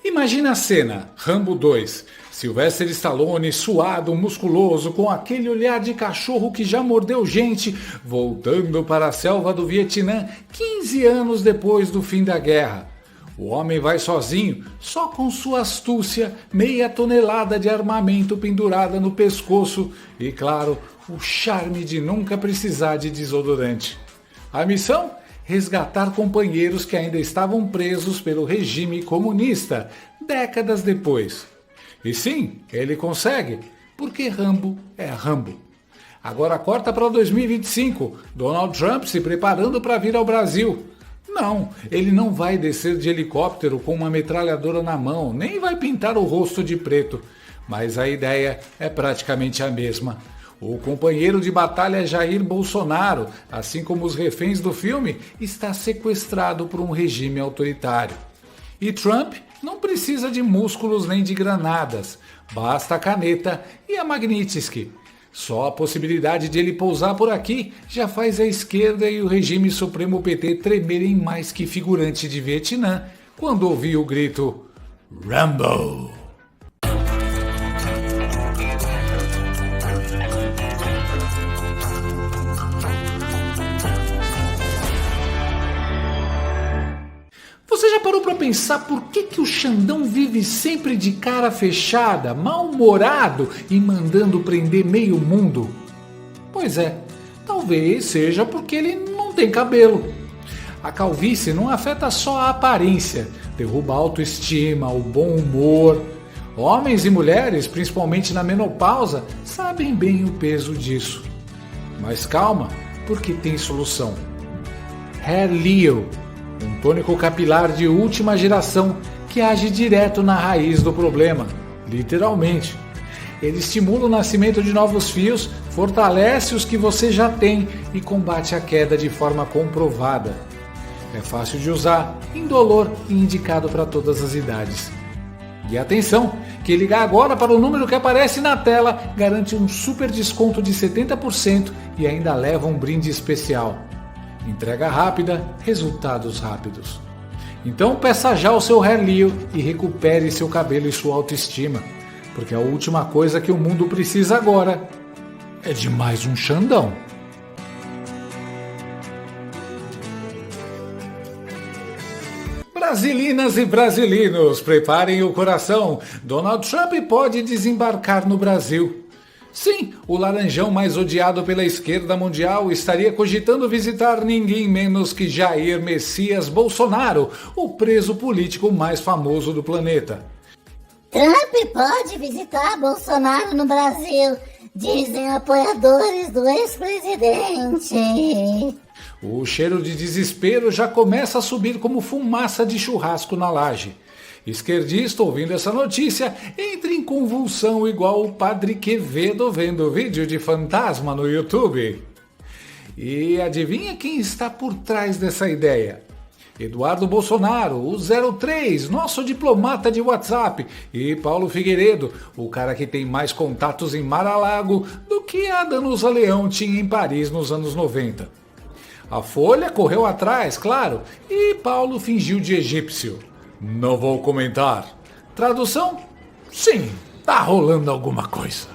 Imagina a cena, Rambo 2. Sylvester Stallone, suado, musculoso, com aquele olhar de cachorro que já mordeu gente, voltando para a selva do Vietnã 15 anos depois do fim da guerra. O homem vai sozinho, só com sua astúcia, meia tonelada de armamento pendurada no pescoço e, claro, o charme de nunca precisar de desodorante. A missão? Resgatar companheiros que ainda estavam presos pelo regime comunista, décadas depois. E sim, ele consegue, porque Rambo é Rambo. Agora corta para 2025, Donald Trump se preparando para vir ao Brasil. Não, ele não vai descer de helicóptero com uma metralhadora na mão, nem vai pintar o rosto de preto. Mas a ideia é praticamente a mesma. O companheiro de batalha é Jair Bolsonaro, assim como os reféns do filme, está sequestrado por um regime autoritário. E Trump não precisa de músculos nem de granadas, basta a caneta e a Magnitsky. Só a possibilidade de ele pousar por aqui já faz a esquerda e o regime supremo PT tremerem mais que figurante de Vietnã quando ouvir o grito Rambo. Você já parou para pensar por que o Xandão vive sempre de cara fechada, mal-humorado e mandando prender meio mundo? Pois é, talvez seja porque ele não tem cabelo. A calvície não afeta só a aparência, derruba a autoestima, o bom humor. Homens e mulheres, principalmente na menopausa, sabem bem o peso disso. Mas calma, porque tem solução. Hair Leo, um tônico capilar de última geração que age direto na raiz do problema, literalmente. Ele estimula o nascimento de novos fios, fortalece os que você já tem e combate a queda de forma comprovada. É fácil de usar, indolor e indicado para todas as idades. E atenção, que ligar agora para o número que aparece na tela garante um super desconto de 70% e ainda leva um brinde especial. Entrega rápida, resultados rápidos. Então peça já o seu Hair Leo e recupere seu cabelo e sua autoestima, porque a última coisa que o mundo precisa agora é de mais um Xandão. Brasilinas e brasileiros, preparem o coração. Donald Trump pode desembarcar no Brasil. Sim, o laranjão mais odiado pela esquerda mundial estaria cogitando visitar ninguém menos que Jair Messias Bolsonaro, o preso político mais famoso do planeta. Trump pode visitar Bolsonaro no Brasil, dizem apoiadores do ex-presidente. O cheiro de desespero já começa a subir como fumaça de churrasco na laje. Esquerdista ouvindo essa notícia entra em convulsão igual o Padre Quevedo vendo vídeo de fantasma no YouTube. E adivinha quem está por trás dessa ideia? Eduardo Bolsonaro, o 03, nosso diplomata de WhatsApp, e Paulo Figueiredo, o cara que tem mais contatos em Mar-a-Lago do que a Danusa Leão tinha em Paris nos anos 90. A Folha correu atrás, claro, e Paulo fingiu de egípcio. Não vou comentar. Tradução? Sim, tá rolando alguma coisa.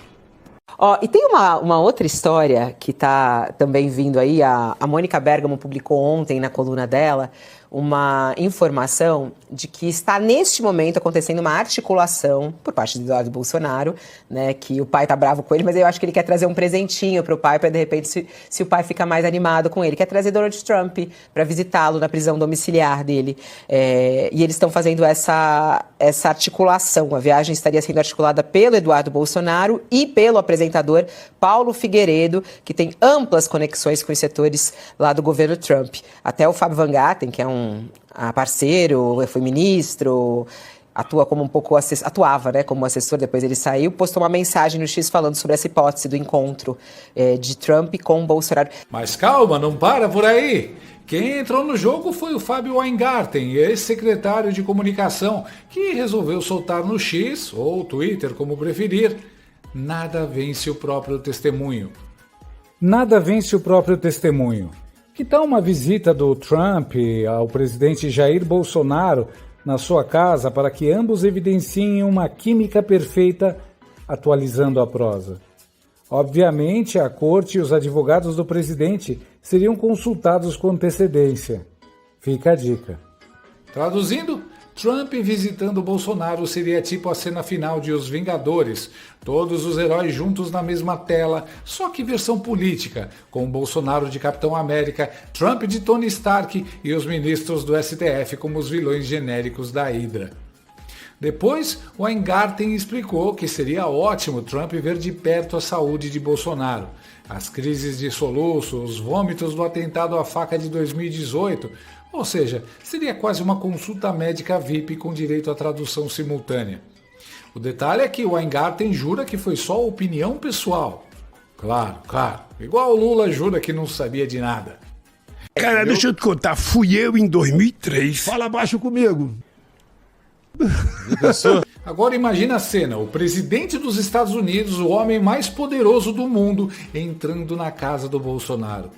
E tem uma outra história que tá também vindo aí. A Mônica Bergamo publicou ontem na coluna dela uma informação de que está neste momento acontecendo uma articulação por parte do Eduardo Bolsonaro, né, que o pai tá bravo com ele, mas eu acho que ele quer trazer um presentinho pro pai para de repente se o pai fica mais animado com ele, quer trazer Donald Trump para visitá-lo na prisão domiciliar dele, e eles estão fazendo essa articulação. A viagem estaria sendo articulada pelo Eduardo Bolsonaro e pelo apresentador Paulo Figueiredo, que tem amplas conexões com os setores lá do governo Trump. Até o Fábio Van Gatten, que é um parceiro, foi ministro, atuava, né, como assessor, depois ele saiu, postou uma mensagem no X falando sobre essa hipótese do encontro de Trump com Bolsonaro. Mas calma, não para por aí. Quem entrou no jogo foi o Fábio Weingarten, ex-secretário de comunicação, que resolveu soltar no X, ou Twitter, como preferir, nada vence o próprio testemunho. Nada vence o próprio testemunho. Que tal uma visita do Trump ao presidente Jair Bolsonaro na sua casa para que ambos evidenciem uma química perfeita, atualizando a prosa. Obviamente, a corte e os advogados do presidente seriam consultados com antecedência. Fica a dica. Traduzindo, Trump visitando Bolsonaro seria tipo a cena final de Os Vingadores, todos os heróis juntos na mesma tela, só que versão política, com Bolsonaro de Capitão América, Trump de Tony Stark e os ministros do STF como os vilões genéricos da Hydra. Depois, Weingarten explicou que seria ótimo Trump ver de perto a saúde de Bolsonaro. As crises de soluço, os vômitos do atentado à faca de 2018, ou seja, seria quase uma consulta médica VIP com direito à tradução simultânea. O detalhe é que Weingarten jura que foi só opinião pessoal. Claro, igual o Lula jura que não sabia de nada. Cara, deixa eu te contar, fui eu em 2003. Fala baixo comigo. Agora imagina a cena, o presidente dos Estados Unidos, o homem mais poderoso do mundo, entrando na casa do Bolsonaro.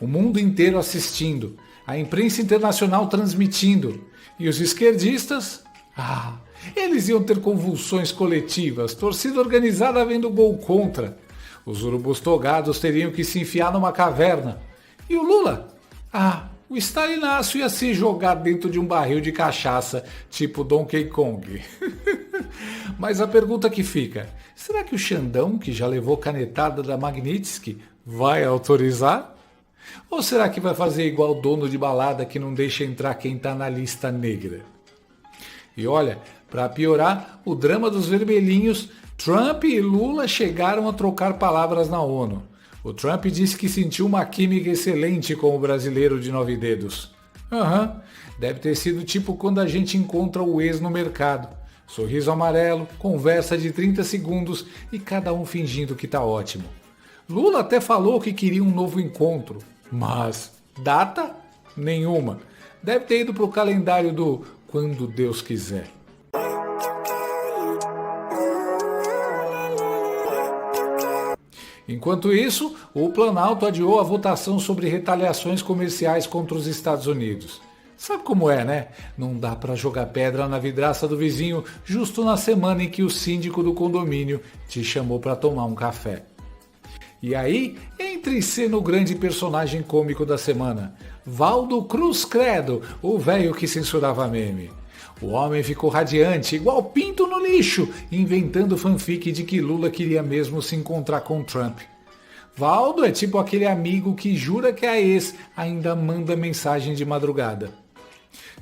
O mundo inteiro assistindo, a imprensa internacional transmitindo. E os esquerdistas? Eles iam ter convulsões coletivas, torcida organizada vendo gol contra. Os urubus togados teriam que se enfiar numa caverna. E o Lula? O Stalinaço ia se jogar dentro de um barril de cachaça, tipo Donkey Kong. Mas a pergunta que fica, será que o Xandão, que já levou canetada da Magnitsky, vai autorizar? Ou será que vai fazer igual o dono de balada que não deixa entrar quem tá na lista negra? E olha, para piorar o drama dos vermelhinhos, Trump e Lula chegaram a trocar palavras na ONU. O Trump disse que sentiu uma química excelente com o brasileiro de 9 dedos. Deve ter sido tipo quando a gente encontra o ex no mercado. Sorriso amarelo, conversa de 30 segundos e cada um fingindo que tá ótimo. Lula até falou que queria um novo encontro, mas data? Nenhuma. Deve ter ido pro calendário do quando Deus quiser. Enquanto isso, o Planalto adiou a votação sobre retaliações comerciais contra os Estados Unidos. Sabe como é, né? Não dá para jogar pedra na vidraça do vizinho justo na semana em que o síndico do condomínio te chamou para tomar um café. E aí, entra em cena o grande personagem cômico da semana, Valdo Cruz Credo, o velho que censurava meme. O homem ficou radiante, igual pinto no lixo, inventando fanfic de que Lula queria mesmo se encontrar com Trump. Valdo é tipo aquele amigo que jura que a ex ainda manda mensagem de madrugada.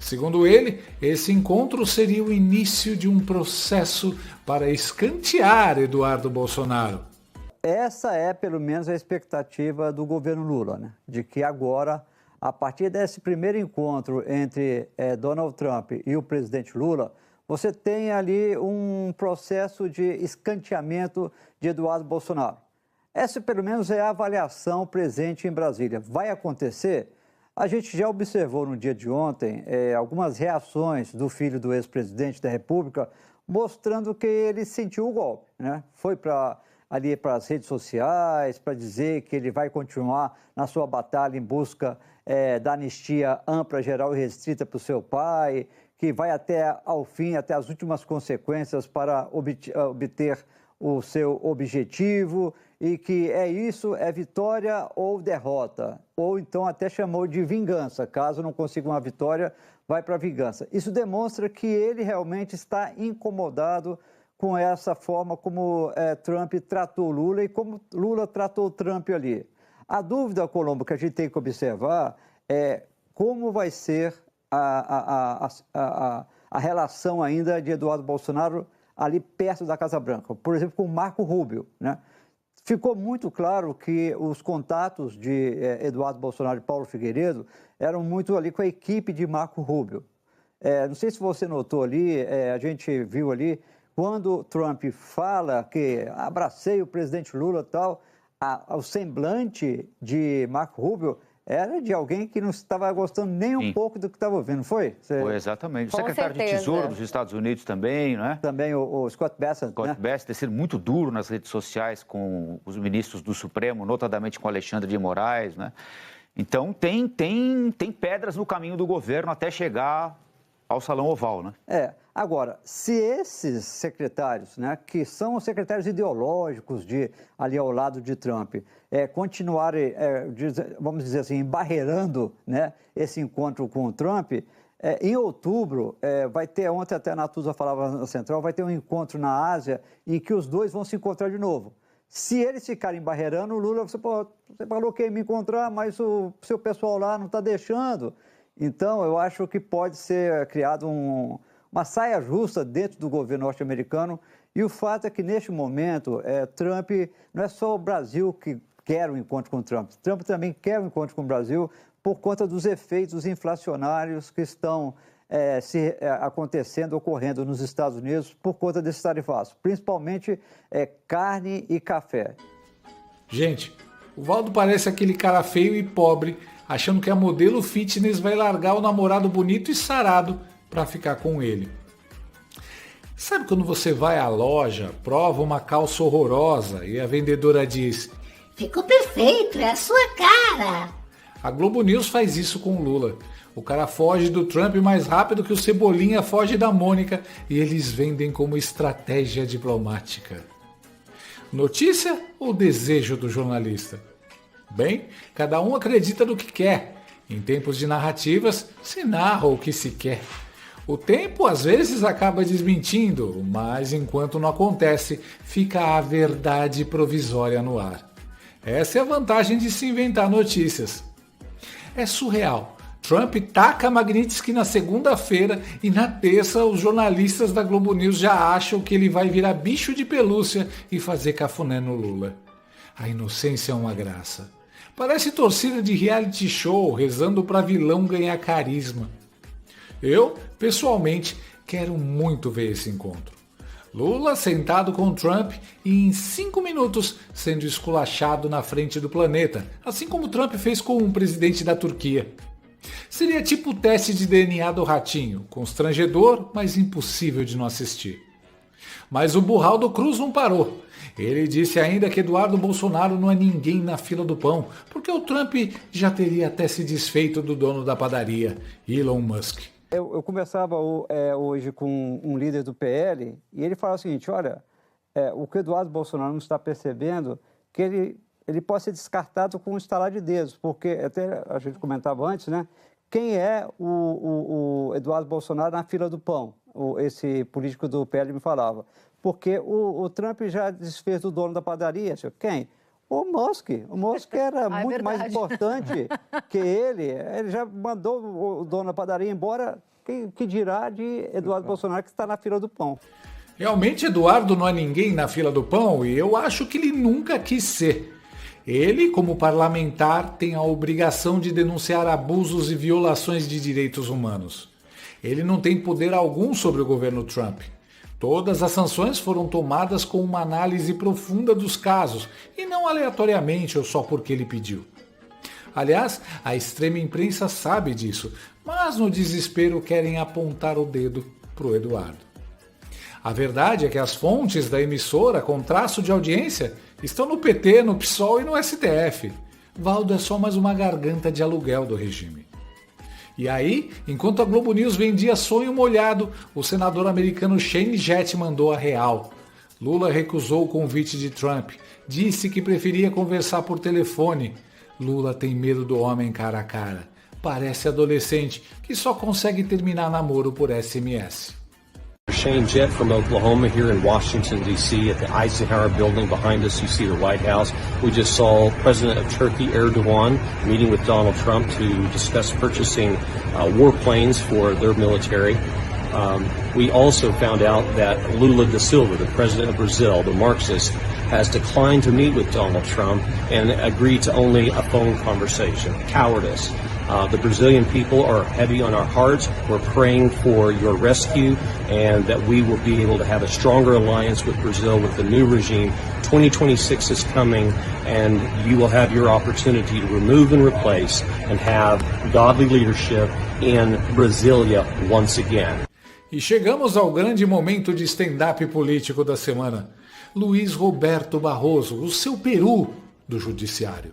Segundo ele, esse encontro seria o início de um processo para escantear Eduardo Bolsonaro. Essa é, pelo menos, a expectativa do governo Lula, né? De que agora, a partir desse primeiro encontro entre Donald Trump e o presidente Lula, você tem ali um processo de escanteamento de Eduardo Bolsonaro. Essa, pelo menos, é a avaliação presente em Brasília. Vai acontecer? A gente já observou no dia de ontem algumas reações do filho do ex-presidente da República, mostrando que ele sentiu o golpe, né? Foi ali para as redes sociais, para dizer que ele vai continuar na sua batalha em busca da anistia ampla, geral e restrita para o seu pai, que vai até ao fim, até as últimas consequências para obter o seu objetivo, e que isso, é vitória ou derrota, ou então até chamou de vingança, caso não consiga uma vitória, vai para a vingança. Isso demonstra que ele realmente está incomodado com essa forma como Trump tratou Lula e como Lula tratou Trump ali. A dúvida, Colombo, que a gente tem que observar é como vai ser a relação ainda de Eduardo Bolsonaro ali perto da Casa Branca, por exemplo, com Marco Rubio, né? Ficou muito claro que os contatos de Eduardo Bolsonaro e Paulo Figueiredo eram muito ali com a equipe de Marco Rubio. Não sei se você notou ali, a gente viu ali, quando Trump fala que abracei o presidente Lula e tal, o semblante de Marco Rubio era de alguém que não estava gostando nem um pouco do que estava ouvindo, foi? Foi, exatamente. O secretário de Tesouro dos Estados Unidos também, né? Também o Scott Bessent, Scott Bessent tem sido muito duro nas redes sociais com os ministros do Supremo, notadamente com Alexandre de Moraes, né? Então, tem pedras no caminho do governo até chegar ao Salão Oval, né? Agora, se esses secretários, né, que são os secretários ideológicos ali ao lado de Trump, continuarem, vamos dizer assim, embarreirando, né, esse encontro com o Trump, em outubro vai ter, ontem até a Natuza falava na Central, vai ter um encontro na Ásia em que os dois vão se encontrar de novo. Se eles ficarem barreirando, o Lula, você falou que ia me encontrar, mas o seu pessoal lá não está deixando. Então, eu acho que pode ser criado uma saia justa dentro do governo norte-americano. E o fato é que, neste momento, Trump, não é só o Brasil que quer um encontro com Trump. Trump também quer um encontro com o Brasil por conta dos efeitos inflacionários que estão ocorrendo nos Estados Unidos por conta desses tarifaços, principalmente carne e café. Gente, o Valdo parece aquele cara feio e pobre, achando que a modelo fitness vai largar o namorado bonito e sarado para ficar com ele. Sabe quando você vai à loja, prova uma calça horrorosa e a vendedora diz: ficou perfeito, é a sua cara. A Globo News faz isso com o Lula. O cara foge do Trump mais rápido que o Cebolinha foge da Mônica e eles vendem como estratégia diplomática. Notícia ou desejo do jornalista? Bem, cada um acredita no que quer. Em tempos de narrativas, se narra o que se quer. O tempo às vezes acaba desmentindo, mas enquanto não acontece, fica a verdade provisória no ar. Essa é a vantagem de se inventar notícias. É surreal. Trump taca Magnitsky na segunda-feira e na terça os jornalistas da Globo News já acham que ele vai virar bicho de pelúcia e fazer cafuné no Lula. A inocência é uma graça. Parece torcida de reality show rezando para vilão ganhar carisma. Eu, pessoalmente, quero muito ver esse encontro. Lula sentado com Trump e em 5 minutos sendo esculachado na frente do planeta, assim como Trump fez com o presidente da Turquia. Seria tipo o teste de DNA do ratinho, constrangedor, mas impossível de não assistir. Mas o Burraldo Cruz não parou. Ele disse ainda que Eduardo Bolsonaro não é ninguém na fila do pão, porque o Trump já teria até se desfeito do dono da padaria, Elon Musk. Eu conversava hoje com um líder do PL e ele falava o seguinte: olha, o que o Eduardo Bolsonaro não está percebendo que ele pode ser descartado com um estalar de dedos, porque até a gente comentava antes, né? Quem é o Eduardo Bolsonaro na fila do pão? Esse político do PL me falava. Porque o Trump já desfez do dono da padaria. Quem? O Musk. O Musk era muito mais importante que ele. Ele já mandou o dono da padaria embora. Que dirá de Eduardo Bolsonaro, que está na fila do pão? Realmente, Eduardo não é ninguém na fila do pão e eu acho que ele nunca quis ser. Ele, como parlamentar, tem a obrigação de denunciar abusos e violações de direitos humanos. Ele não tem poder algum sobre o governo Trump. Todas as sanções foram tomadas com uma análise profunda dos casos e não aleatoriamente ou só porque ele pediu. Aliás, a extrema imprensa sabe disso, mas no desespero querem apontar o dedo para o Eduardo. A verdade é que as fontes da emissora com traço de audiência estão no PT, no PSOL e no STF. Valdo é só mais uma garganta de aluguel do regime. E aí, enquanto a Globo News vendia sonho molhado, o senador americano Shane Jett mandou a real. Lula recusou o convite de Trump, disse que preferia conversar por telefone. Lula tem medo do homem cara a cara. Parece adolescente que só consegue terminar namoro por SMS. Shane Jett from Oklahoma here in Washington, D.C. at the Eisenhower building. Behind us, you see the White House. We just saw President of Turkey, Erdogan, meeting with Donald Trump to discuss purchasing warplanes for their military. We also found out that Lula da Silva, the president of Brazil, the Marxist, has declined to meet with Donald Trump and agreed to only a phone conversation. Cowardice. The Brazilian people are heavy on our hearts. We're praying for your rescue and that we will be able to have a stronger alliance with Brazil with the new regime. 2026 is coming and you will have your opportunity to remove and replace and have godly leadership in Brasilia once again. E chegamos ao grande momento de stand-up político da semana. Luiz Roberto Barroso, o seu peru do judiciário.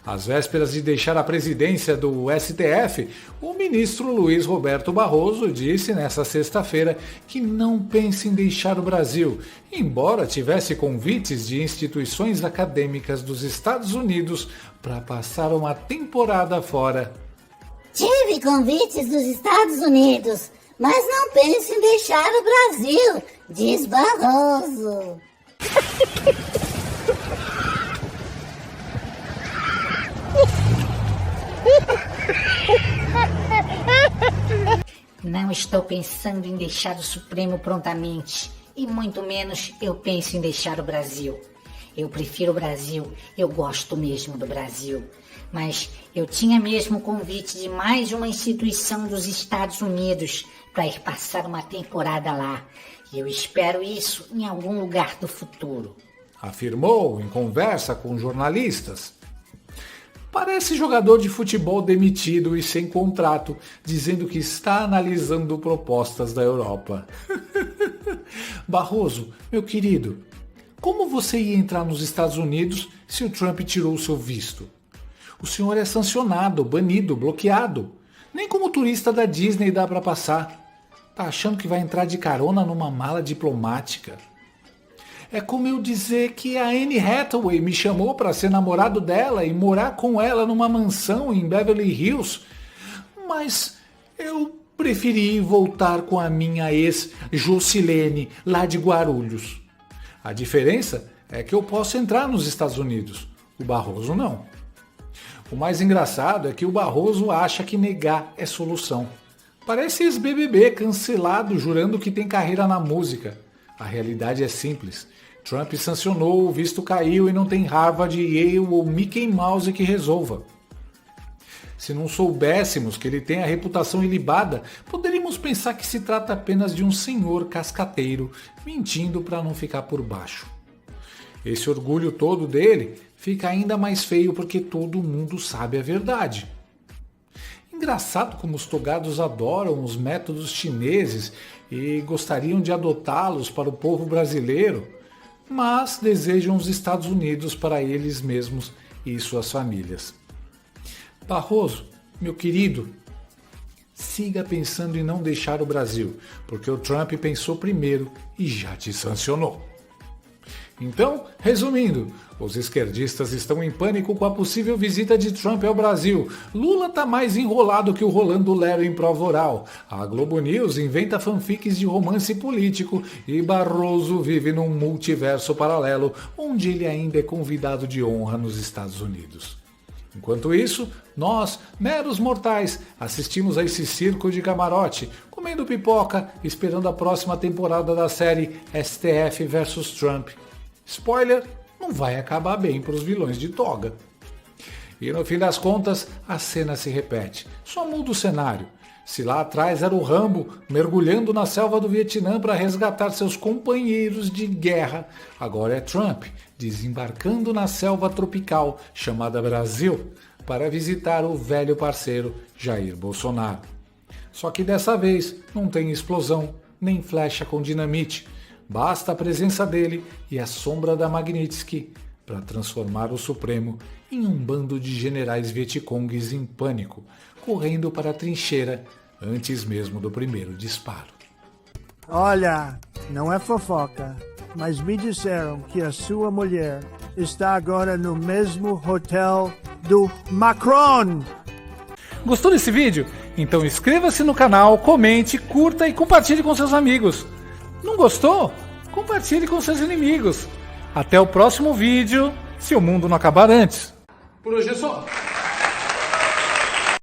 Às vésperas de deixar a presidência do STF, o ministro Luiz Roberto Barroso disse nesta sexta-feira que não pensa em deixar o Brasil, embora tivesse convites de instituições acadêmicas dos Estados Unidos para passar uma temporada fora. Tive convites dos Estados Unidos, mas não penso em deixar o Brasil, diz Barroso. Não estou pensando em deixar o Supremo prontamente, e muito menos eu penso em deixar o Brasil. Eu prefiro o Brasil, eu gosto mesmo do Brasil. Mas eu tinha mesmo convite de mais uma instituição dos Estados Unidos para ir passar uma temporada lá. E eu espero isso em algum lugar do futuro. Afirmou em conversa com jornalistas. Parece jogador de futebol demitido e sem contrato, dizendo que está analisando propostas da Europa. Barroso, meu querido, como você ia entrar nos Estados Unidos se o Trump tirou o seu visto? O senhor é sancionado, banido, bloqueado. Nem como turista da Disney dá para passar. Tá achando que vai entrar de carona numa mala diplomática? É como eu dizer que a Anne Hathaway me chamou para ser namorado dela e morar com ela numa mansão em Beverly Hills, mas eu preferi voltar com a minha ex Jocilene lá de Guarulhos. A diferença é que eu posso entrar nos Estados Unidos, o Barroso não. O mais engraçado é que o Barroso acha que negar é solução. Parece ex-BBB cancelado jurando que tem carreira na música. A realidade é simples. Trump sancionou, o visto caiu e não tem Harvard, Yale ou Mickey Mouse que resolva. Se não soubéssemos que ele tem a reputação ilibada, poderíamos pensar que se trata apenas de um senhor cascateiro, mentindo para não ficar por baixo. Esse orgulho todo dele fica ainda mais feio porque todo mundo sabe a verdade. Engraçado como os togados adoram os métodos chineses e gostariam de adotá-los para o povo brasileiro, mas desejam os Estados Unidos para eles mesmos e suas famílias. Barroso, meu querido, siga pensando em não deixar o Brasil, porque o Trump pensou primeiro e já te sancionou. Então, resumindo, os esquerdistas estão em pânico com a possível visita de Trump ao Brasil. Lula tá mais enrolado que o Rolando Lero em prova oral. A Globo News inventa fanfics de romance político e Barroso vive num multiverso paralelo, onde ele ainda é convidado de honra nos Estados Unidos. Enquanto isso, nós, meros mortais, assistimos a esse circo de camarote, comendo pipoca, esperando a próxima temporada da série STF vs Trump. Spoiler, não vai acabar bem para os vilões de toga. E no fim das contas, a cena se repete. Só muda o cenário. Se lá atrás era o Rambo mergulhando na selva do Vietnã para resgatar seus companheiros de guerra, agora é Trump desembarcando na selva tropical chamada Brasil para visitar o velho parceiro Jair Bolsonaro. Só que dessa vez não tem explosão, nem flecha com dinamite. Basta a presença dele e a sombra da Magnitsky para transformar o Supremo em um bando de generais vietcongues em pânico, correndo para a trincheira antes mesmo do primeiro disparo. Olha, não é fofoca, mas me disseram que a sua mulher está agora no mesmo hotel do Macron. Gostou desse vídeo? Então inscreva-se no canal, comente, curta e compartilhe com seus amigos. Não gostou? Compartilhe com seus inimigos. Até o próximo vídeo, se o mundo não acabar antes. Por hoje é só.